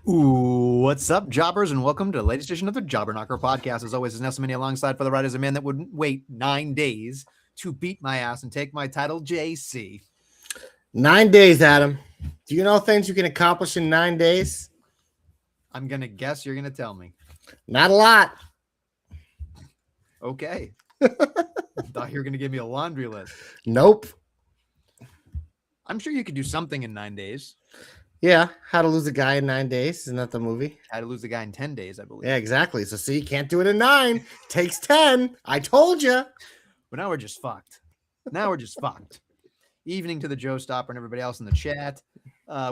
Ooh, what's up, jobbers, and welcome to the latest edition of the Jobber Knocker podcast. As always, is Nestlemania alongside for the ride is a man that wouldn't wait 9 days to beat my ass and take my title, JC. 9 days, Adam. Do you know things you can accomplish in 9 days? I'm going to guess you're going to tell me. Not a lot. Okay. Thought you were going to give me a laundry list. Nope. I'm sure you could do something in 9 days. Yeah, How to Lose a Guy in 9 days. Isn't that the movie? How to Lose a Guy in 10 days, I believe. Yeah, exactly. So see, you can't do it in 9. Takes 10. I told you. But now we're just fucked. Evening to the Joe Stopper and everybody else in the chat.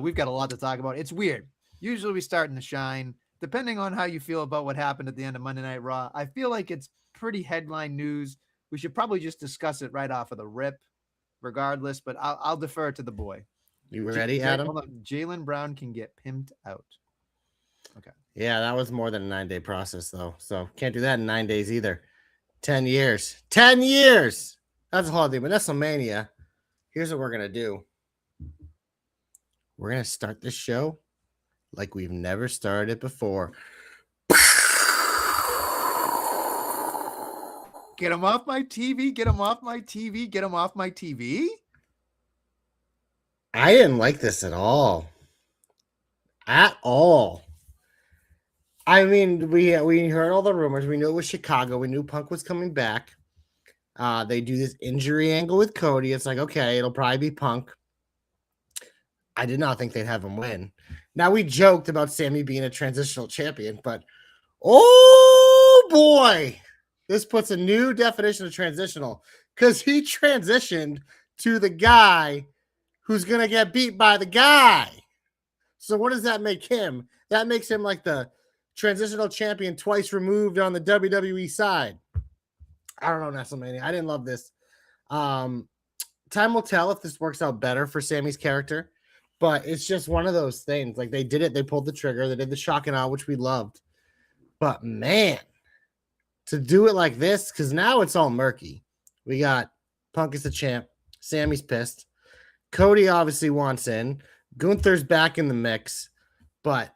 We've got a lot to talk about. It's weird. Usually we start in the shine. Depending on how you feel about what happened at the end of Monday Night Raw, I feel like it's pretty headline news. We should probably just discuss it right off of the rip, regardless. But I'll defer to the boy. You ready, Adam? Hold on. Jaylen Brown can get pimped out. Okay. Yeah, that was more than a 9-day process, though. So can't do that in 9 days either. 10 years. 10 years! That's a holiday. But Nestlemania, here's what we're going to do. We're going to start this show like we've never started it before. Get him off my TV. Get him off my TV. Get him off my TV. I didn't like this at all. At all. I mean, we heard all the rumors. We knew it was Chicago. We knew Punk was coming back. They do this injury angle with Cody. It's like, okay, it'll probably be Punk. I did not think they'd have him win. Now, we joked about Sammy being a transitional champion, but oh boy, this puts a new definition of transitional because he transitioned to the guy who's going to get beat by the guy. So what does that make him? That makes him like the transitional champion twice removed on the WWE side. I don't know, Nestlemania. I didn't love this. Time will tell if this works out better for Sammy's character, but it's just one of those things. Like, they did it. They pulled the trigger. They did the shock and awe, which we loved. But, man, to do it like this, because now it's all murky. We got Punk as the champ. Sammy's pissed. Cody obviously wants in. Gunther's back in the mix. But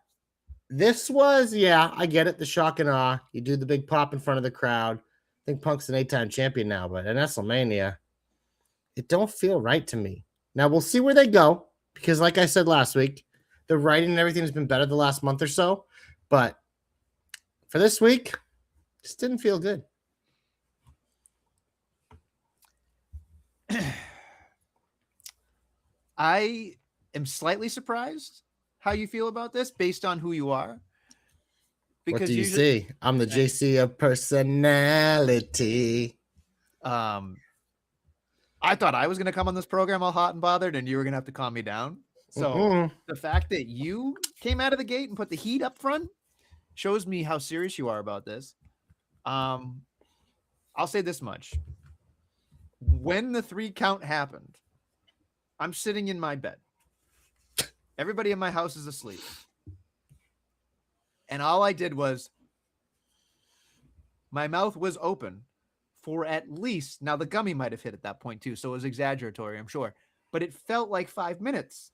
this was, yeah, I get it, the shock and awe. You do the big pop in front of the crowd. I think Punk's an 8-time champion now, but in Nestlemania, it don't feel right to me. Now, we'll see where they go, because like I said last week, the writing and everything has been better the last month or so. But for this week, just didn't feel good. I am slightly surprised how you feel about this based on who you are. Because what do you see? I'm the JC of personality. I thought I was going to come on this program all hot and bothered, and you were going to have to calm me down. So the fact that you came out of the gate and put the heat up front shows me how serious you are about this. I'll say this much. When the 3 count happened, I'm sitting in my bed. Everybody in my house is asleep. And all I did was, my mouth was open for at least, now the gummy might have hit at that point too, so it was exaggeratory, I'm sure. But it felt like 5 minutes.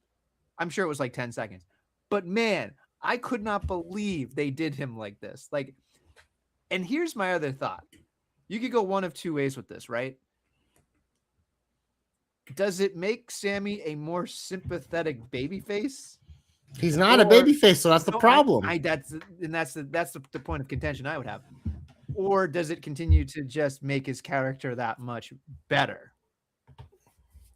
I'm sure it was like 10 seconds. But man, I could not believe they did him like this. Like, and here's my other thought. You could go one of two ways with this, right? Does it make Sammy a more sympathetic babyface? He's not a babyface, so that's the problem. That's the point of contention I would have. Or does it continue to just make his character that much better?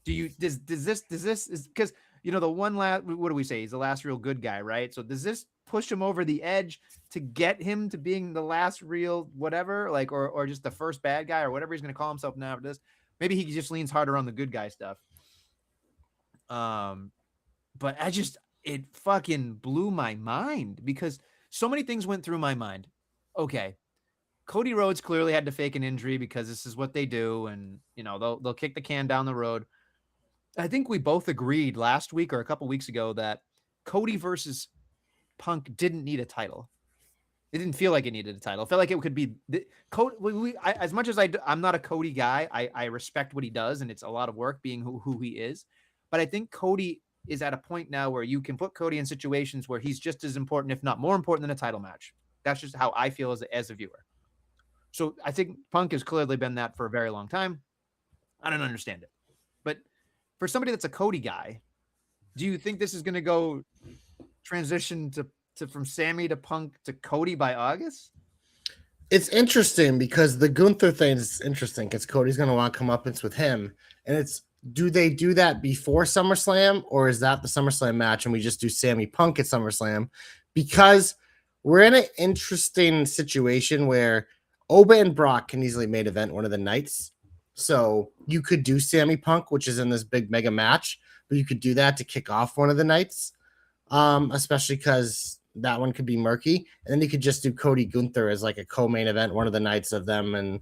Does this is because the one last, what do we say? He's the last real good guy, right? So does this push him over the edge to get him to being the last real whatever, like, or just the first bad guy or whatever he's going to call himself now for this? Maybe he just leans harder on the good guy stuff. But it fucking blew my mind because so many things went through my mind. Okay. Cody Rhodes clearly had to fake an injury because this is what they do. And, they'll kick the can down the road. I think we both agreed last week or a couple weeks ago that Cody versus Punk didn't need a title. It didn't feel like it needed a title. It felt like it could be Cody. As much as I'm not a Cody guy, I respect what he does, and it's a lot of work being who he is. But I think Cody is at a point now where you can put Cody in situations where he's just as important, if not more important, than a title match. That's just how I feel as a viewer. So I think Punk has clearly been that for a very long time. I don't understand it. But for somebody that's a Cody guy, do you think this is going to go transition to from Sammy to Punk to Cody by August? It's interesting because the Gunther thing is interesting because Cody's going to want to come up with him. And it's, do they do that before SummerSlam, or is that the SummerSlam match and we just do Sammy Punk at SummerSlam? Because we're in an interesting situation where Oba and Brock can easily main event one of the nights. So you could do Sammy Punk, which is in this big mega match, but you could do that to kick off one of the nights, especially because that one could be murky. And then you could just do Cody Gunther as like a co-main event one of the nights of them, and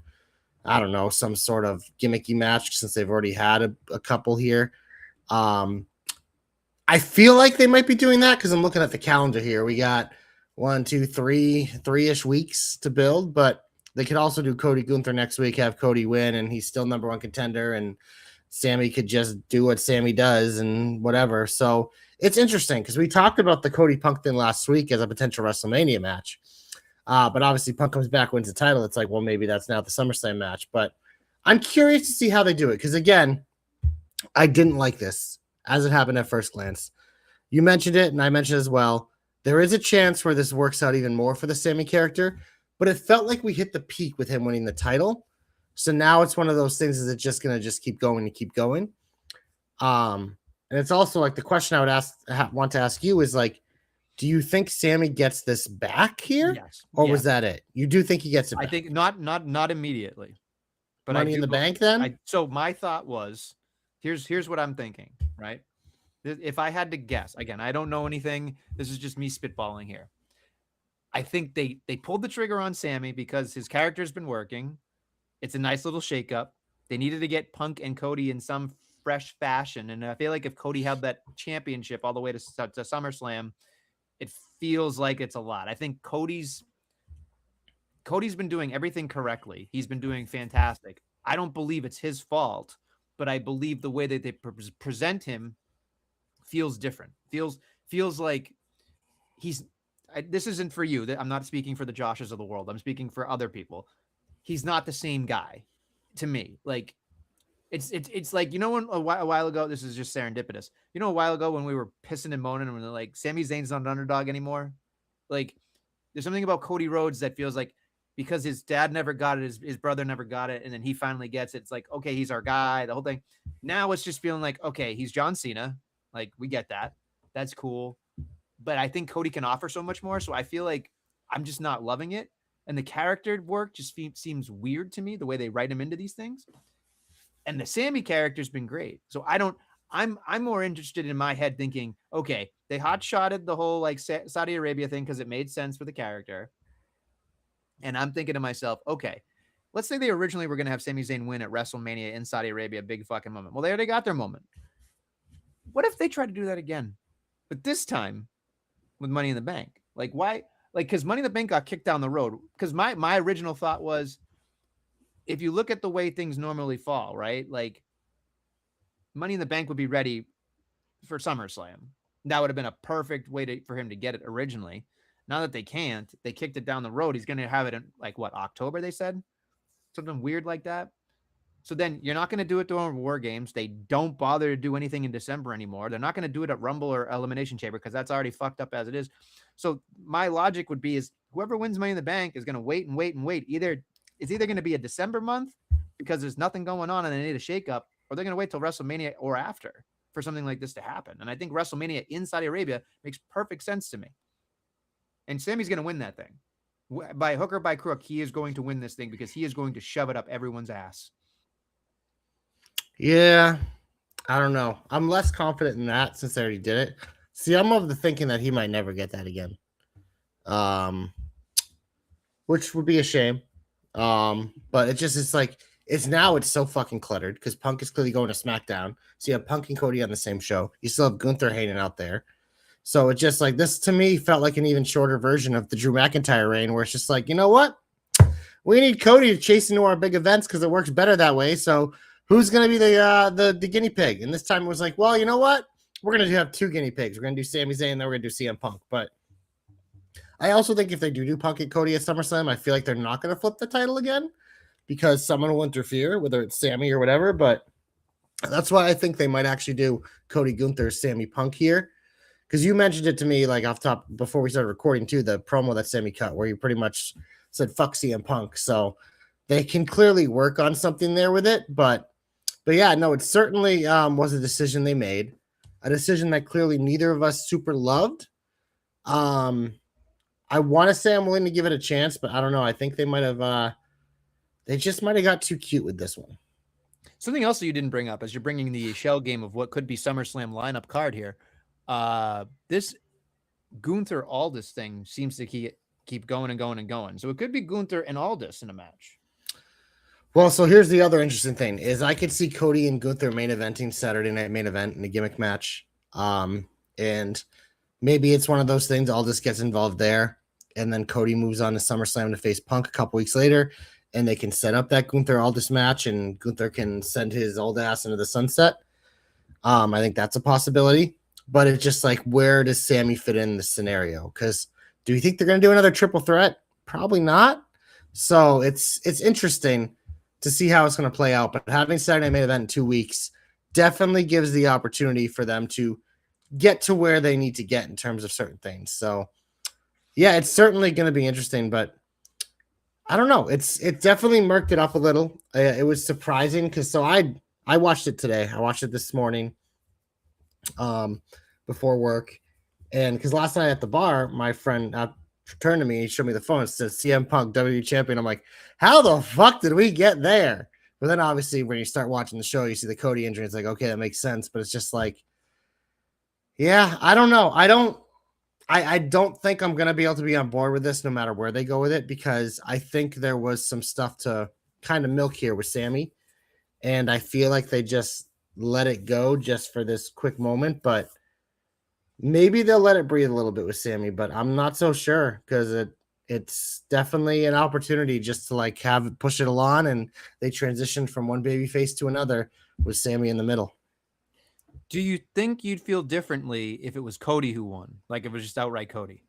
I don't know, some sort of gimmicky match since they've already had a couple here. I feel like they might be doing that because I'm looking at the calendar here. We got 1, 2, 3-ish weeks to build, but they could also do Cody Gunther next week, have Cody win, and he's still number one contender, and Sammy could just do what Sammy does and whatever. So it's interesting because we talked about the Cody Punk thing last week as a potential WrestleMania match. But obviously Punk comes back, wins the title. It's like, well, maybe that's now the SummerSlam match. But I'm curious to see how they do it because, again, I didn't like this as it happened at first glance. You mentioned it, and I mentioned it as well. There is a chance where this works out even more for the Sammy character, but it felt like we hit the peak with him winning the title. So now it's one of those things, is it just going to just keep going and keep going? And it's also like the question I would want to ask you is like, do you think Sammy gets this back here? Yes. Or was that it? You do think he gets it back? I think not immediately. But Money in the Bank then? So my thought was, here's what I'm thinking, right? If I had to guess, again, I don't know anything. This is just me spitballing here. I think they pulled the trigger on Sammy because his character's been working. It's a nice little shakeup. They needed to get Punk and Cody in some fresh fashion. And I feel like if Cody held that championship all the way to SummerSlam, it feels like it's a lot. I think Cody's been doing everything correctly. He's been doing fantastic. I don't believe it's his fault, but I believe the way that they present him feels different. Feels like this isn't for you. I'm not speaking for the Joshes of the world. I'm speaking for other people. He's not the same guy to me. Like it's like, you know, when a while ago, this is just serendipitous. You know, a while ago when we were pissing and moaning and we're like, Sami Zayn's not an underdog anymore. Like there's something about Cody Rhodes that feels like because his dad never got it, his brother never got it, and then he finally gets it. It's like, okay, he's our guy, the whole thing. Now it's just feeling like, okay, he's John Cena. Like we get that. That's cool. But I think Cody can offer so much more. So I feel like I'm just not loving it. And the character work just seems weird to me, the way they write him into these things. And the Sammy character's been great. So I'm more interested in my head thinking, okay, they hot-shotted the whole like Saudi Arabia thing because it made sense for the character. And I'm thinking to myself, okay, let's say they originally were going to have Sami Zayn win at WrestleMania in Saudi Arabia, big fucking moment. Well, they already got their moment. What if they try to do that again? But this time with Money in the Bank. Like why? Like, because Money in the Bank got kicked down the road. Because my original thought was, if you look at the way things normally fall, right? Like Money in the Bank would be ready for SummerSlam. That would have been a perfect way for him to get it originally. Now that they can't, they kicked it down the road. He's going to have it in like what, October, they said? Something weird like that. So then you're not going to do it during War Games. They don't bother to do anything in December anymore. They're not going to do it at Rumble or Elimination Chamber because that's already fucked up as it is. So my logic would be is whoever wins Money in the Bank is going to wait and wait and wait. It's either going to be a December month because there's nothing going on and they need a shakeup, or they're going to wait till WrestleMania or after for something like this to happen. And I think WrestleMania in Saudi Arabia makes perfect sense to me. And Sammy's going to win that thing. By hook or by crook, he is going to win this thing because he is going to shove it up everyone's ass. Yeah, I don't know. I'm less confident in that since I already did it. See, I'm of the thinking that he might never get that again, which would be a shame. But it's like it's so fucking cluttered because Punk is clearly going to SmackDown. So you have Punk and Cody on the same show. You still have Gunther hanging out there. So it's just like this to me felt like an even shorter version of the Drew McIntyre reign, where it's just like, you know what? We need Cody to chase into our big events because it works better that way. So who's going to be the guinea pig? And this time it was like, well, you know what? we're gonna have two guinea pigs. We're gonna do Sami Zayn, and then we're gonna do CM Punk. But I also think if they do Punk and Cody at SummerSlam, I feel like they're not gonna flip the title again because someone will interfere, whether it's Sammy or whatever. But that's why I think they might actually do Cody Gunther, Sammy Punk here. Because you mentioned it to me like off top before we started recording too, the promo that Sammy cut where you pretty much said fuck CM Punk. So they can clearly work on something there with it. But yeah, no, it certainly was a decision they made, a decision that clearly neither of us super loved. I want to say I'm willing to give it a chance, but I don't know. I think they might have they just might have got too cute with this one. Something else that you didn't bring up as you're bringing the shell game of what could be SummerSlam lineup card here. This Gunther Aldis thing seems to keep going and going and going. So it could be Gunther and Aldis in a match. Well, so here's the other interesting thing is I could see Cody and Gunther main eventing Saturday night main event in a gimmick match. And maybe it's one of those things. Aldis gets involved there, and then Cody moves on to SummerSlam to face Punk a couple weeks later, and they can set up that Gunther Aldis match, and Gunther can send his old ass into the sunset. I think that's a possibility, but it's just like, where does Sammy fit in the scenario? Because do you think they're going to do another triple threat? Probably not. So it's interesting to see how it's going to play out. But having Saturday Night Main Event in 2 weeks definitely gives the opportunity for them to get to where they need to get in terms of certain things. So yeah, it's certainly going to be interesting, but I don't know. It definitely murked it up a little. It was surprising because I watched it today. I watched it this morning before work. And because last night at the bar, my friend turned to me, he showed me the phone. It says CM Punk, WWE champion. I'm like, how the fuck did we get there? But then obviously when you start watching the show, you see the Cody injury. It's like, okay, that makes sense. But it's just like, yeah, I don't know. I don't think I'm gonna be able to be on board with this no matter where they go with it, because I think there was some stuff to kind of milk here with Sammy. And I feel like they just let it go just for this quick moment, but maybe they'll let it breathe a little bit with Sammy, but I'm not so sure because it's definitely an opportunity just to like have it push it along, and they transitioned from one baby face to another with Sammy in the middle. Do you think you'd feel differently if it was Cody who won? Like if it was just outright Cody?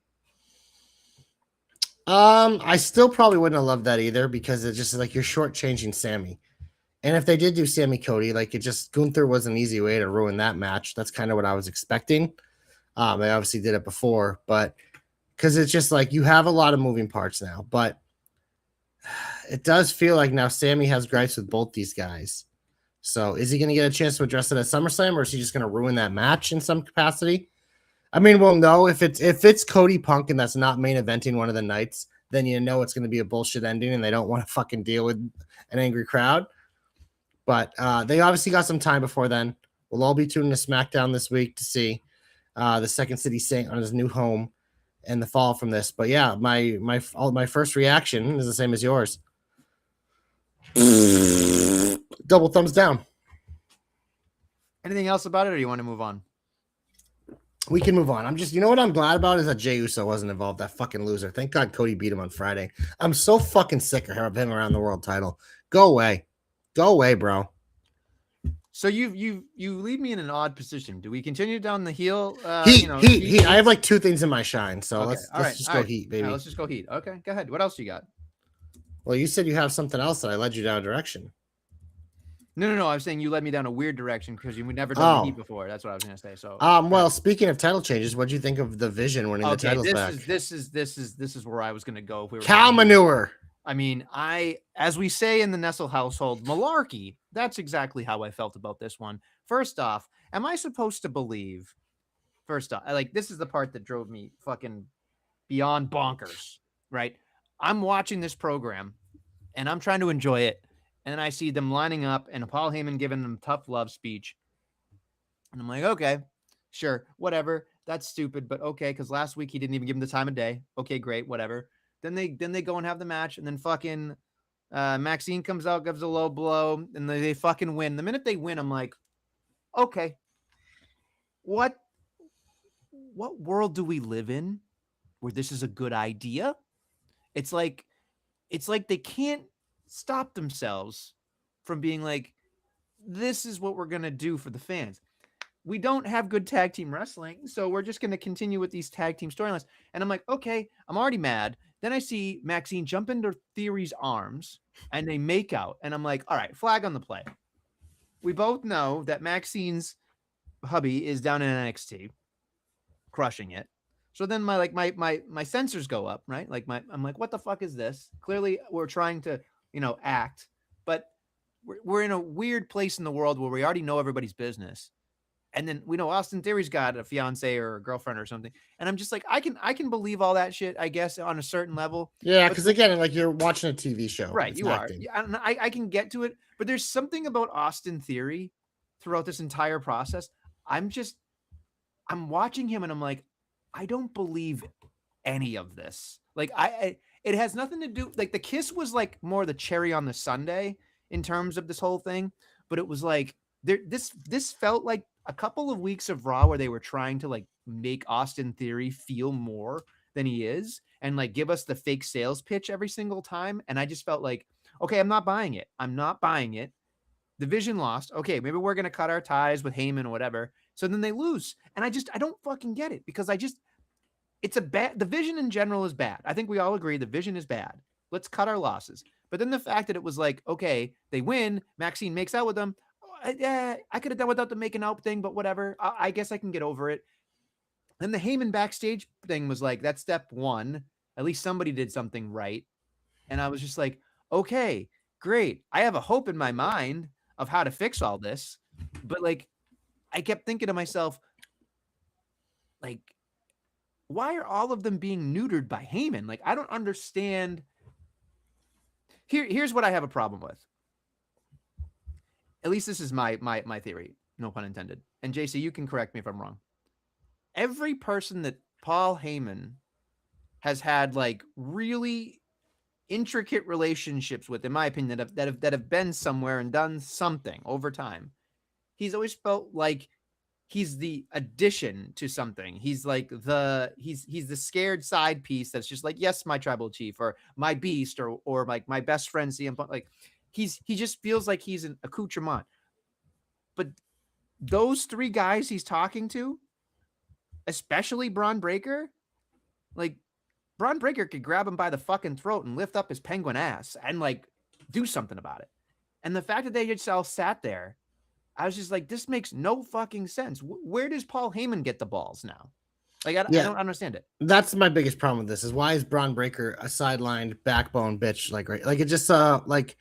I still probably wouldn't have loved that either because it's just like you're shortchanging Sammy. And if they did do Sammy Cody, like it just Gunther was an easy way to ruin that match. That's kind of what I was expecting. They obviously did it before, but because it's just like you have a lot of moving parts now. But it does feel like now Sammy has gripes with both these guys. So is he going to get a chance to address it at SummerSlam, or is he just going to ruin that match in some capacity? I mean, we'll know if it's Cody Punk and that's not main eventing one of the nights, then you know it's going to be a bullshit ending and they don't want to fucking deal with an angry crowd. But they obviously got some time before then. We'll all be tuning to SmackDown this week to see the Second City Saint on his new home and the fall from this. But yeah, my first reaction is the same as yours. Double thumbs down. Anything else about it, or you want to move on? We can move on. I'm just, you know what I'm glad about is that Jey Uso wasn't involved. That fucking loser. Thank God Cody beat him on Friday. I'm so fucking sick of him around the world title. Go away, bro. So you leave me in an odd position. Do we continue down the heel? Heat. I have like two things in my shine, so okay. let's just go heat, baby. Right, let's just go heat. Okay, go ahead. What else you got? Well, you said you have something else that I led you down a direction. No. I was saying you led me down a weird direction because you would never done the heat before. That's what I was going to say. So, well, speaking of title changes, what do you think of the Vision winning the titles back? This is where I was going to go. If we were cow manure. I mean, as we say in the Nestle household, malarkey. That's exactly how I felt about this one. First off, am I supposed to believe? First off, like this is the part that drove me fucking beyond bonkers. Right? I'm watching this program, and I'm trying to enjoy it. And I see them lining up and Paul Heyman giving them tough love speech. And I'm like, okay, sure, whatever. That's stupid, but okay, because last week he didn't even give him the time of day. Okay, great, whatever. Then they go and have the match, and then fucking Maxine comes out, gives a low blow, and they fucking win. The minute they win, I'm like, okay, what world do we live in where this is a good idea? It's like they can't stop themselves from being like, this is what we're going to do for the fans. we don't have good tag team wrestling, so we're just going to continue with these tag team storylines. And I'm like, okay, I'm already mad. Then I see Maxine jump into Theory's arms and they make out. And I'm like, all right, flag on the play. We both know that Maxine's hubby is down in NXT, crushing it. So then my sensors go up, right? Like I'm like, what the fuck is this? Clearly we're trying to, act, but we're in a weird place in the world where we already know everybody's business. And then we know Austin Theory's got a fiance or a girlfriend or something. And I'm just like, I can believe all that shit, I guess, on a certain level. Yeah, But because again, like you're watching a TV show. right, It's you are. acting. Yeah, and I can get to it, but there's something about Austin Theory throughout this entire process. I'm watching him and I'm like, I don't believe any of this. Like it has nothing to do, like the kiss was like more the cherry on the sundae in terms of this whole thing, but it was like this felt like a couple of weeks of Raw where they were trying to like make Austin Theory feel more than he is and like give us the fake sales pitch every single time, and I just felt like, okay, I'm not buying it. I'm not buying it. The Vision lost. Okay, maybe we're gonna cut our ties with Heyman or whatever. So then they lose, and I don't fucking get it because it's a bad. The Vision in general is bad. I think we all agree the Vision is bad. Let's cut our losses. But then the fact that it was like, okay, they win, Maxine makes out with them. I could have done without the making out thing, but whatever. I guess I can get over it. Then the Heyman backstage thing was like, that's step one. At least somebody did something right. And I was just like, okay, great. I have a hope in my mind of how to fix all this. But like, I kept thinking to myself, like, why are all of them being neutered by Heyman? Like, I don't understand. Here's what I have a problem with. At least this is my theory, no pun intended. And JC, you can correct me if I'm wrong. Every person that Paul Heyman has had like really intricate relationships with, in my opinion, that have been somewhere and done something over time, he's always felt like he's the addition to something. He's like he's the scared side piece that's just like, yes, my tribal chief or my beast or like my best friend CM Punk. Like he just feels like he's an accoutrement. But those three guys he's talking to, especially Braun Breaker, like Braun Breaker could grab him by the fucking throat and lift up his penguin ass and like do something about it. And the fact that they just all sat there, I was just like, this makes no fucking sense. Where does Paul Heyman get the balls now? Like, I don't understand it. That's my biggest problem with this is why is Braun Breaker a sidelined backbone bitch? Like, right? Like it just like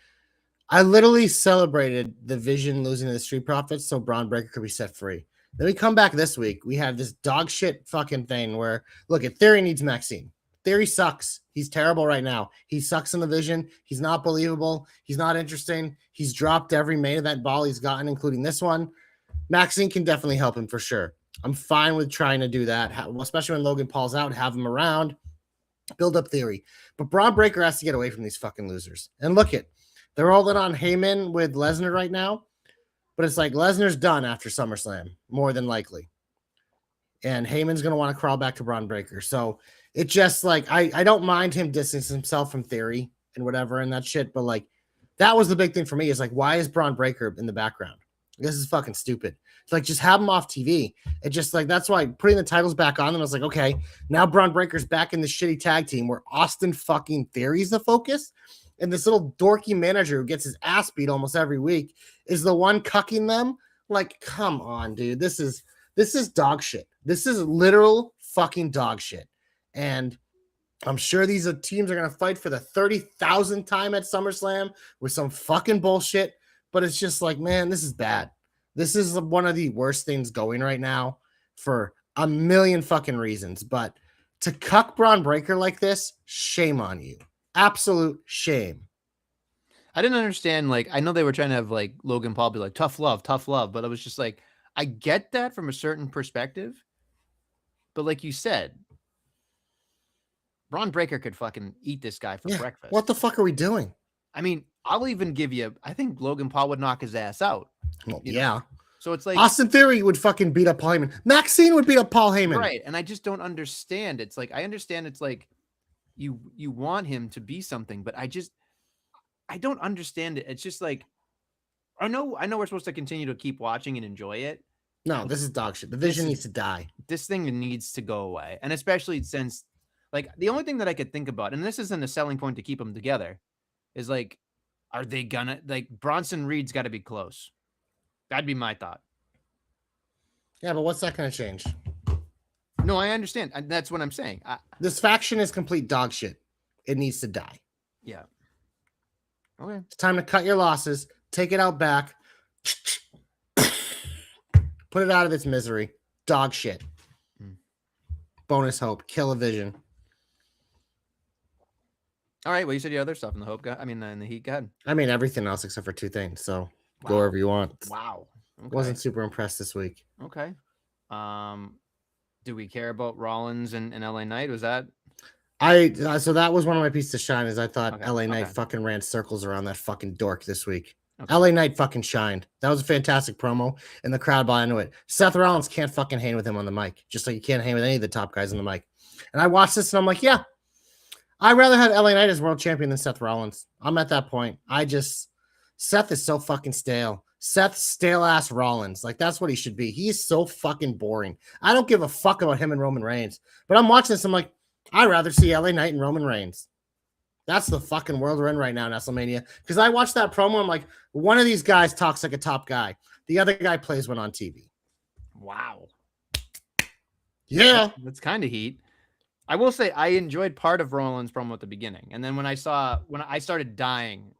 I literally celebrated the Vision losing to the Street Profits so Braun Breaker could be set free. Then we come back this week. We have this dog shit fucking thing where look at Theory needs Maxine. Theory sucks. He's terrible right now. He sucks in the Vision. He's not believable. He's not interesting. He's dropped every main event ball he's gotten, including this one. Maxine can definitely help him for sure. I'm fine with trying to do that, especially when Logan Paul's out, have him around, build up Theory. But Braun Breaker has to get away from these fucking losers. And look it, they're all in on Heyman with Lesnar right now, but it's like Lesnar's done after SummerSlam, more than likely. And Heyman's going to want to crawl back to Braun Breaker. So it just like, I don't mind him distancing himself from Theory and whatever and that shit, but like, that was the big thing for me is like, why is Braun Breaker in the background? This is fucking stupid. It's like, just have him off TV. It just like, that's why putting the titles back on them, I was like, okay, now Braun Breaker's back in the shitty tag team where Austin fucking Theory's the focus. And this little dorky manager who gets his ass beat almost every week is the one cucking them. Like, come on, dude. This is dog shit. This is literal fucking dog shit. And I'm sure these teams are going to fight for the 30,000th time at SummerSlam with some fucking bullshit. But it's just like, man, this is bad. This is one of the worst things going right now for a million fucking reasons. But to cuck Braun Breaker like this, shame on you. Absolute shame. I didn't understand. Like, I know they were trying to have like Logan Paul be like tough love, but I was just like, I get that from a certain perspective. But like you said, Braun Breaker could fucking eat this guy for breakfast. What the fuck are we doing? I mean, I'll even give you, I think Logan Paul would knock his ass out. Well, yeah. Know? So it's like Austin Theory would fucking beat up Paul Heyman. Maxine would beat up Paul Heyman. Right. And I just don't understand. It's like, I understand it's like you want him to be something, but I don't understand it. It's just like, I know we're supposed to continue to keep watching and enjoy it, No, this is dog shit. The This vision is needs to die. this thing needs to go away. And especially since, like, the only thing that I could think about, and this isn't a selling point to keep them together, is like, are they gonna, like, Bronson Reed's got to be close. That'd be my thought. Yeah, but what's that going to change? No, I understand. That's what I'm saying. This faction is complete dog shit. It needs to die. Yeah. Okay. It's time to cut your losses, take it out back, put it out of its misery. Dog shit. Bonus hope. Kill a vision. All right. Well, you said you had other stuff in the hope. In the heat. Go ahead. I mean, everything else except for 2 things. So go wherever you want. Wow. Okay. Wasn't super impressed this week. Okay. Do we care about Rollins and LA Knight? Was that? So that was one of my pieces to shine. Is I thought LA Knight Okay. fucking ran circles around that fucking dork this week. Okay. LA Knight fucking shined. That was a fantastic promo, and the crowd bought into it. Seth Rollins can't fucking hang with him on the mic, just like you can't hang with any of the top guys on the mic. And I watched this, and I'm like, yeah, I'd rather have LA Knight as world champion than Seth Rollins. I'm at that point. Seth is so fucking stale. Seth's stale ass Rollins. Like, that's what he should be. He is so fucking boring. I don't give a fuck about him and Roman Reigns. But I'm watching this, I'm like, I'd rather see LA Knight and Roman Reigns. That's the fucking world we're in right now, Nestlemania. Because I watched that promo, I'm like, one of these guys talks like a top guy. The other guy plays one on TV. Wow. Yeah. That's kind of heat. I will say I enjoyed part of Rollins' promo at the beginning. And then when I started dying,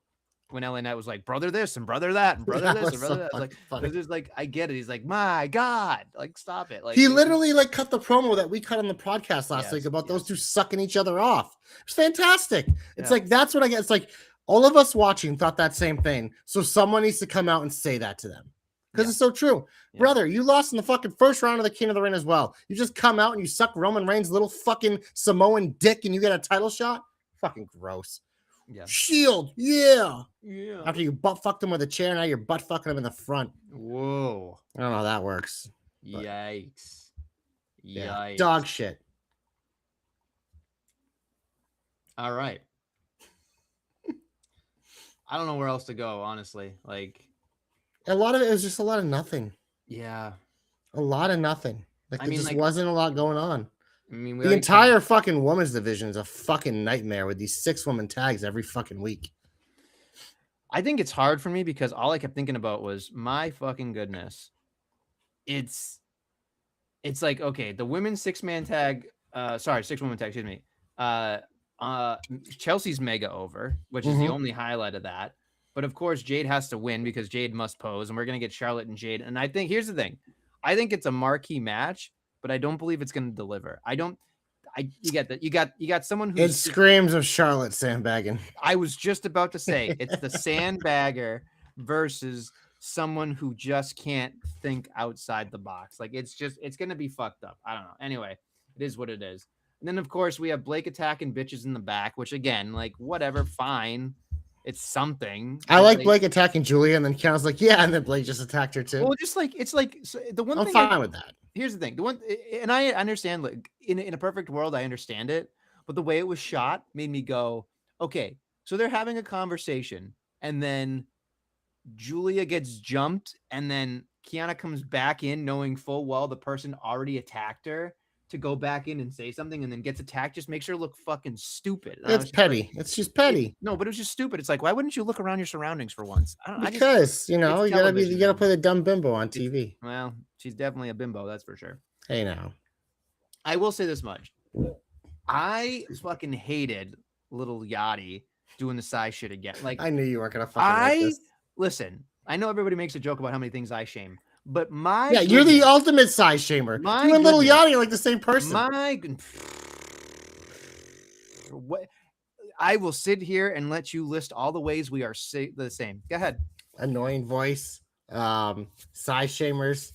when LA Knight was like, brother this and brother that and brother this and brother that, I was like, this is like, I get it. He's like, my God, like, stop it. Like, he literally like cut the promo that we cut on the podcast last week about those two sucking each other off. It's fantastic. It's like, that's what I get. It's like all of us watching thought that same thing. So someone needs to come out and say that to them. Because it's so true. Yeah. Brother, you lost in the fucking first round of the King of the Ring as well. You just come out and you suck Roman Reigns' little fucking Samoan dick and you get a title shot? Fucking gross. Yeah. Shield, yeah. After you butt fucked him with a chair, now you're butt fucking him in the front. Whoa. I don't know how that works. Yikes. Yeah. Yikes. Dog shit. All right. I don't know where else to go, honestly. Like, a lot of it was just a lot of nothing. Yeah. A lot of nothing. Like, there just wasn't a lot going on. I mean, the entire fucking women's division is a fucking nightmare with these 6-woman tags every fucking week. I think it's hard for me because all I kept thinking about was, my fucking goodness. It's like, okay, the women's 6-man tag, 6-woman tag, excuse me. Chelsea's mega over, which is the only highlight of that. But of course, Jade has to win because Jade must pose, and we're going to get Charlotte and Jade. And I think, here's the thing. I think it's a marquee match, but I don't believe it's going to deliver. You get that. You got someone who screams of Charlotte sandbagging. I was just about to say it's the sandbagger versus someone who just can't think outside the box. Like, it's going to be fucked up. I don't know. Anyway, it is what it is. And then of course we have Blake attacking bitches in the back, which again, like, whatever, fine. It's something. I like Blake attacking Julia, and then Kiana's like, yeah, and then Blake just attacked her too. Well, just like, it's like, so the one thing I'm fine with that. Here's the thing. The one, and I understand, like, in a perfect world, I understand it, but the way it was shot made me go, okay, so they're having a conversation, and then Julia gets jumped, and then Kiana comes back in knowing full well the person already attacked her, to go back in and say something and then gets attacked just makes her look fucking stupid. It's petty. It's just petty. No, but it was just stupid. It's like, why wouldn't you look around your surroundings for once? Because you gotta play the dumb bimbo on TV. Well, she's definitely a bimbo, that's for sure. Hey, now. I will say this much. I fucking hated little Yachty doing the size shit again. Like, I knew you weren't gonna fucking like this. Listen, I know everybody makes a joke about how many things I shame. But you're the ultimate size shamer. You and Little Yachty are like the same person. What? I will sit here and let you list all the ways we are the same. Go ahead. Annoying voice, size shamers,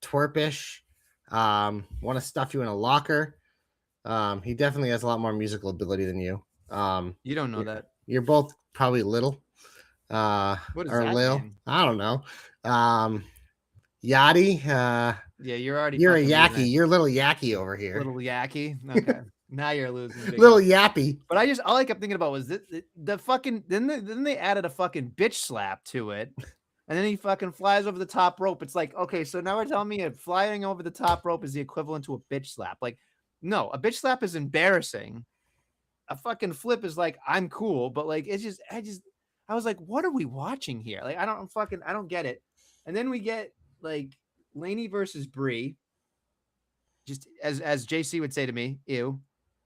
twerpish, want to stuff you in a locker. He definitely has a lot more musical ability than you. You don't know that. You're both probably little. What is that Lil. mean? I don't know. Yachty. Yeah, you're a Yaki. You're little Yaki over here. Little Yaki. Okay. Now you're losing. Little Yappy. But all I kept thinking about was the fucking. Then they added a fucking bitch slap to it. And then he fucking flies over the top rope. It's like, okay, so now we're telling me flying over the top rope is the equivalent to a bitch slap. Like, no, a bitch slap is embarrassing. A fucking flip is like, I'm cool, but like, I was like, what are we watching here? Like, I don't get it. And then we get like Laney versus Brie. Just as JC would say to me, ew.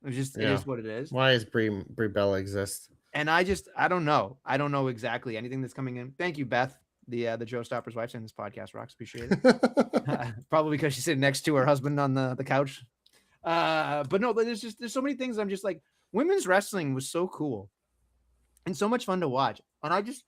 It Yeah. is what it is. Why does Brie Bella exist? And I don't know. I don't know exactly anything that's coming in. Thank you, Beth, the Joe Stopper's wife, saying this podcast rocks. Appreciate it. Probably because she's sitting next to her husband on the couch. But no, but there's so many things. I'm just like, women's wrestling was so cool and so much fun to watch. And I just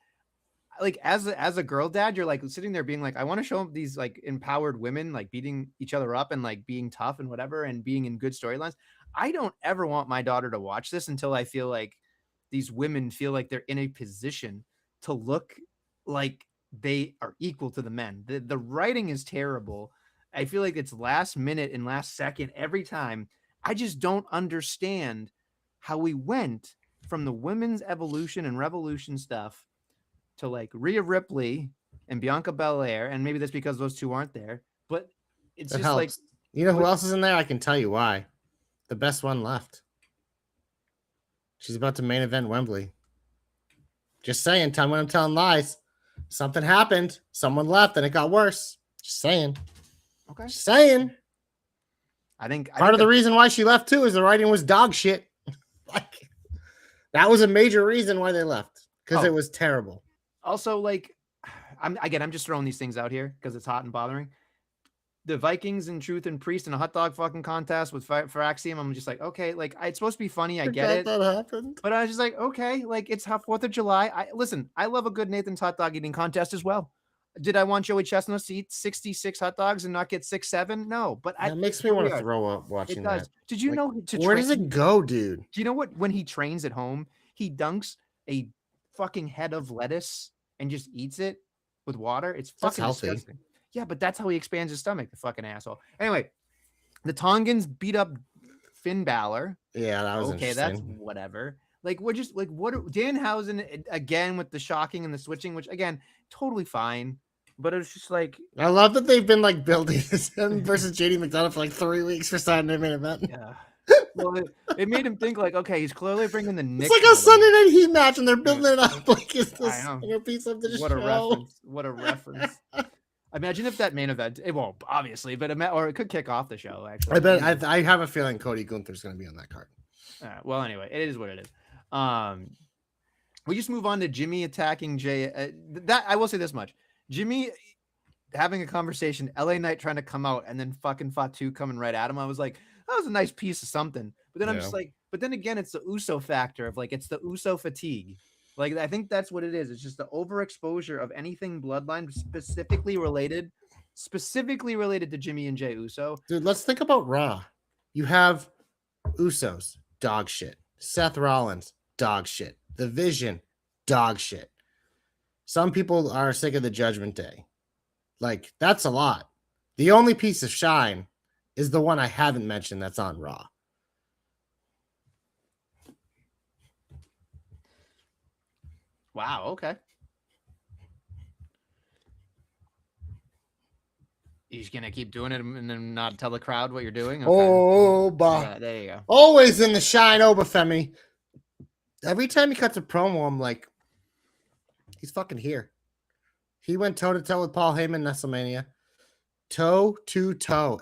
like as a girl dad, you're like sitting there being like, I want to show these like empowered women like beating each other up and like being tough and whatever and being in good storylines. I don't ever want my daughter to watch this until I feel like these women feel like they're in a position to look like they are equal to the men. The writing is terrible. I feel like it's last minute and last second every time. I just don't understand how we went from the women's evolution and revolution stuff to like Rhea Ripley and Bianca Belair, and maybe that's because those two aren't there, but it's That just like, helps. You know who but, else is in there? I can tell you why. The best one left. She's about to main event Wembley. Just saying. Tell me when I'm telling lies. Something happened. Someone left and it got worse. Just saying. okay. Just saying. I think Part of the reason why she left too is the writing was dog shit. Like that was a major reason why they left because it was terrible. Also, like, I'm just throwing these things out here because it's hot and bothering. The Vikings and Truth and Priest in a hot dog fucking contest with for Axiom. I'm just like, okay, like it's supposed to be funny. I get it. That happened. But I was just like, okay, like it's 4th of July. Listen, I love a good Nathan's hot dog eating contest as well. Did I want Joey Chestnut to eat 66 hot dogs and not get 6, 7? No, but that makes me want to throw up watching that. Did you like, know? Where does it go, dude? Do you know what? When he trains at home, he dunks a fucking head of lettuce and just eats it with water. It's fucking disgusting. Yeah, but that's how he expands his stomach, the fucking asshole. Anyway, the Tongans beat up Finn Balor. Yeah, that was okay. That's whatever. Like we're just like what Danhausen again with the shocking and the switching, which again totally fine. But it's just like I love that they've been like building this him versus JD McDonough for like 3 weeks for Saturday main event. Yeah. Well, it made him think like, okay, he's clearly bringing the Knicks. It's like a Sunday Night Heat match, and they're building it up like it's the centerpiece of the show. What a reference! What a reference! Imagine if that main event, it won't obviously, but it could kick off the show. Actually, I bet I have a feeling Cody Gunther's going to be on that card. Well, anyway, it is what it is. We just move on to Jimmy attacking Jay. That I will say this much: Jimmy having a conversation, LA Knight trying to come out, and then fucking Fatu coming right at him. I was like, that was a nice piece of something. But then I'm just like, but then again, it's the Uso factor of like, it's the Uso fatigue. Like, I think that's what it is. It's just the overexposure of anything bloodline specifically related to Jimmy and Jay Uso. Dude, let's think about Raw. You have Usos, dog shit. Seth Rollins, dog shit. The Vision, dog shit. Some people are sick of the Judgment Day. Like, that's a lot. The only piece of shine is the one I haven't mentioned that's on Raw. Wow, okay. He's going to keep doing it and then not tell the crowd what you're doing? Okay. Oh, bah. Yeah, there you go. Always in the shine, Obafemi. Every time he cuts a promo, I'm like, he's fucking here. He went toe-to-toe with Paul Heyman, Nestlemania. Toe-to-toe.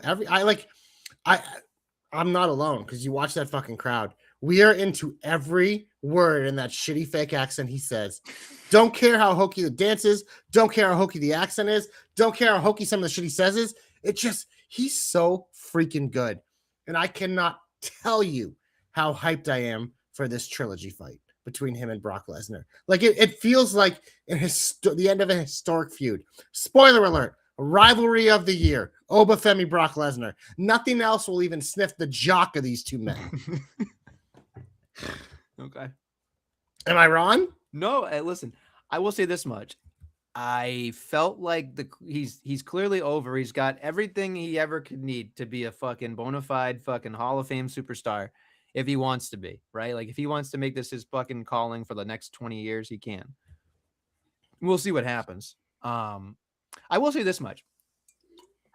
I'm not alone because you watch that fucking crowd. We are into every word in that shitty fake accent he says. Don't care how hokey the dance is. Don't care how hokey the accent is. Don't care how hokey some of the shit he says is. It just, he's so freaking good. And I cannot tell you how hyped I am for this trilogy fight between him and Brock Lesnar. Like, it feels like the end of a historic feud. Spoiler alert. Rivalry of the year. Obafemi, Brock Lesnar. Nothing else will even sniff the jock of these two men. Okay. Am I wrong? No, listen, I will say this much. I felt like he's clearly over. He's got everything he ever could need to be a fucking bona fide fucking Hall of Fame superstar if he wants to be, right? Like if he wants to make this his fucking calling for the next 20 years, he can. We'll see what happens. I will say this much.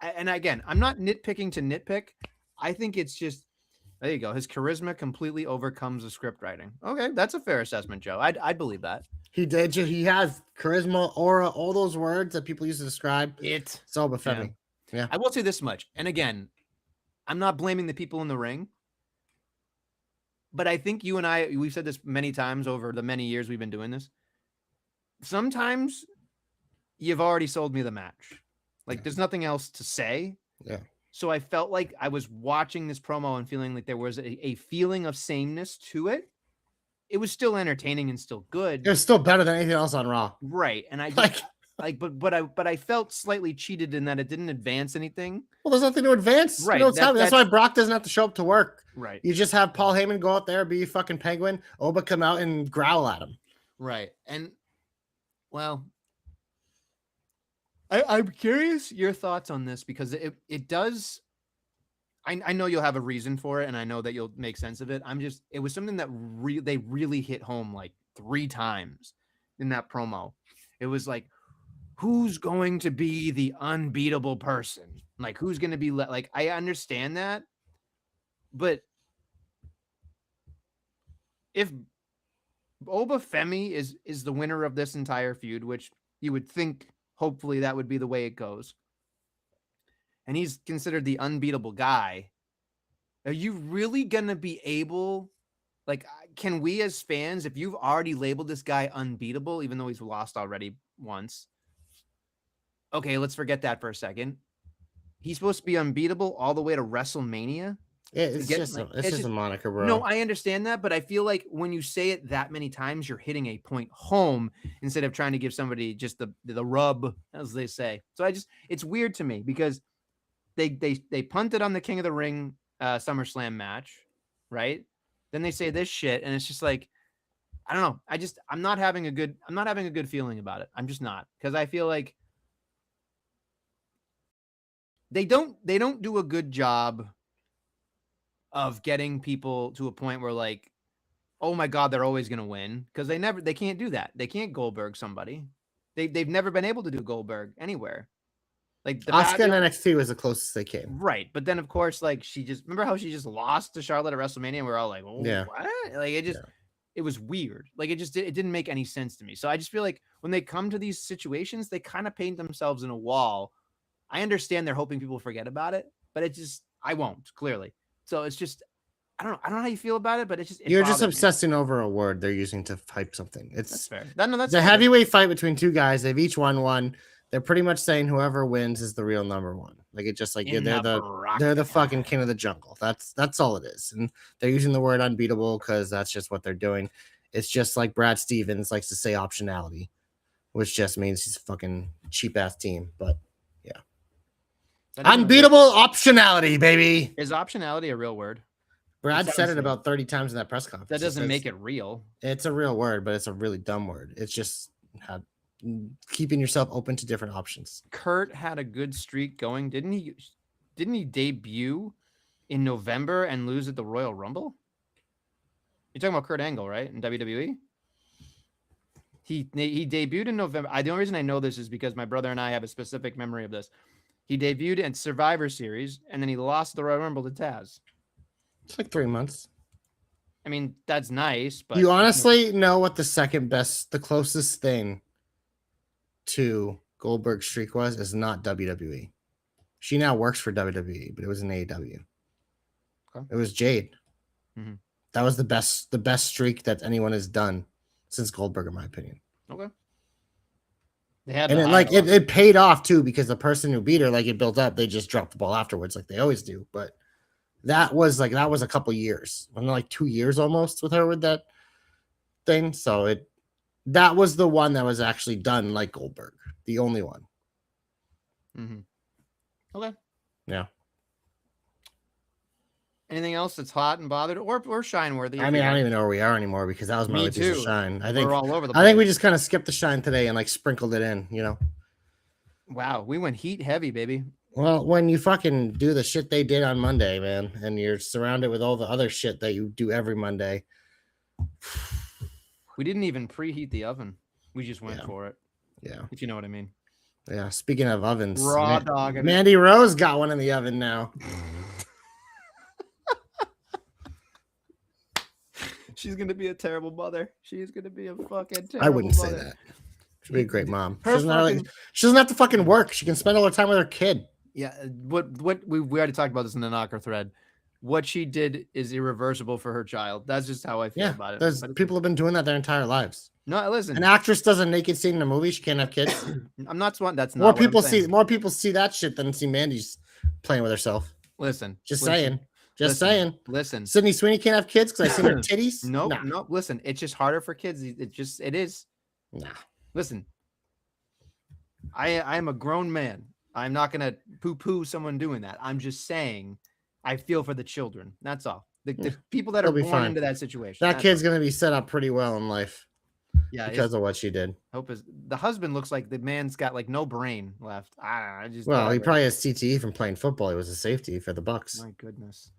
And again, I'm not nitpicking to nitpick. I think it's just there you go. His charisma completely overcomes the script writing. Okay, that's a fair assessment, Joe. I'd believe that. He did. He has charisma, aura, all those words that people use to describe it. So Bufemi. Yeah. I will say this much. And again, I'm not blaming the people in the ring. But I think you and we've said this many times over the many years we've been doing this. Sometimes you've already sold me the match. Like there's nothing else to say. Yeah. So I felt like I was watching this promo and feeling like there was a feeling of sameness to it. It was still entertaining and still good. It was still better than anything else on Raw. Right. And I just, but I felt slightly cheated in that it didn't advance anything. Well, there's nothing to advance. Right. You know, that's why Brock doesn't have to show up to work. Right. You just have Paul Heyman go out there, be a fucking penguin. Oba come out and growl at him. Right. And well, I'm curious your thoughts on this because it does. I know you'll have a reason for it, and I know that you'll make sense of it. It was something that they really hit home like 3 times in that promo. It was like, who's going to be the unbeatable person? Like, who's going to be like, I understand that, but if Oba Femi is the winner of this entire feud, which you would think, hopefully that would be the way it goes, and he's considered the unbeatable guy, are you really going to be able, like, can we as fans, if you've already labeled this guy unbeatable, even though he's lost already once, okay, let's forget that for a second. He's supposed to be unbeatable all the way to WrestleMania? It's just a moniker, bro. No, I understand that, but I feel like when you say it that many times, you're hitting a point home instead of trying to give somebody just the rub, as they say. So it's weird to me because they punted on the King of the Ring SummerSlam match, right? Then they say this shit, and it's just like, I don't know. I'm not having a good feeling about it. I'm just not, because I feel like they don't do a good job of getting people to a point where, like, oh my God, they're always going to win, because they can't do that. They can't Goldberg somebody. They've never been able to do Goldberg anywhere. Like Asuka and NXT was the closest they came. Right. But then, of course, like, remember how she just lost to Charlotte at WrestleMania, and we're all like, oh, yeah. What? Like, it was weird. Like, it didn't make any sense to me. So I just feel like when they come to these situations, they kind of paint themselves in a wall. I understand they're hoping people forget about it, but I won't, clearly. So it's just, I don't know how you feel about it, but you're just obsessing over a word they're using to hype something. That's fair. That's a heavyweight fight between 2 guys. They've each won one. They're pretty much saying whoever wins is the real number 1. Like, it's just like they're the fucking king of the jungle. That's all it is. And they're using the word unbeatable because that's just what they're doing. It's just like Brad Stevens likes to say optionality, which just means he's a fucking cheap ass team. But yeah, unbeatable optionality, baby. Is optionality a real word? Brad said it about 30 times in that press conference. That doesn't make it real. It's a real word, but it's a really dumb word. It's just keeping yourself open to different options. Kurt had a good streak going. Didn't he debut in November and lose at the Royal Rumble? You're talking about Kurt Angle, right? In WWE? He debuted in November. The only reason I know this is because my brother and I have a specific memory of this. He debuted in Survivor Series, and then he lost the Royal Rumble to Taz. It's like 3 months. I mean, that's nice, but you honestly know what the closest thing to Goldberg's streak was? Is not WWE. She now works for WWE, but it was in AEW. Okay. It was Jade. Mm-hmm. That was the best streak that anyone has done since Goldberg, in my opinion. Okay. It paid off too, because the person who beat her, like, it built up. They just dropped the ball afterwards, like they always do. But that was a couple years, like 2 years almost with her with that thing. So that was the one that was actually done like Goldberg, the only one. Mm-hmm. Okay. Yeah. Anything else that's hot and bothered or shine worthy? I mean, I don't even know where we are anymore, because that was my piece of shine. I think we're all over the place. I think we just kind of skipped the shine today and like sprinkled it in, you know. Wow, we went heat heavy, baby. Well, when you fucking do the shit they did on Monday, man, and you're surrounded with all the other shit that you do every Monday. We didn't even preheat the oven. We just went for it. Yeah. If you know what I mean. Yeah. Speaking of ovens, Raw dog. Mandy Rose got one in the oven now. She's gonna be a terrible mother. She's gonna be a fucking terrible. I wouldn't say mother. that. She'd be a great mom. She Her doesn't have to fucking work. She can spend all her time with her kid. Yeah, what we already talked about this in the knocker thread. What she did is irreversible for her child. That's just how I feel about it. There's people have been doing that their entire lives. No, listen. An actress does a naked scene in a movie, she can't have kids. I'm not one. That's not more people see that shit than see Mandy's playing with herself. Listen, saying. Just saying. Listen, Sydney Sweeney can't have kids because I seen her titties. No. Listen, it's just harder for kids. It is. Nah. Listen, I am a grown man. I'm not gonna poo-poo someone doing that. I'm just saying, I feel for the children. That's all. The people that are born into that situation. That kid's gonna be set up pretty well in life. Yeah, because of what she did. Hope is the husband looks like the man's got like no brain left. I just well, he probably has CTE from playing football. He was a safety for the Bucks.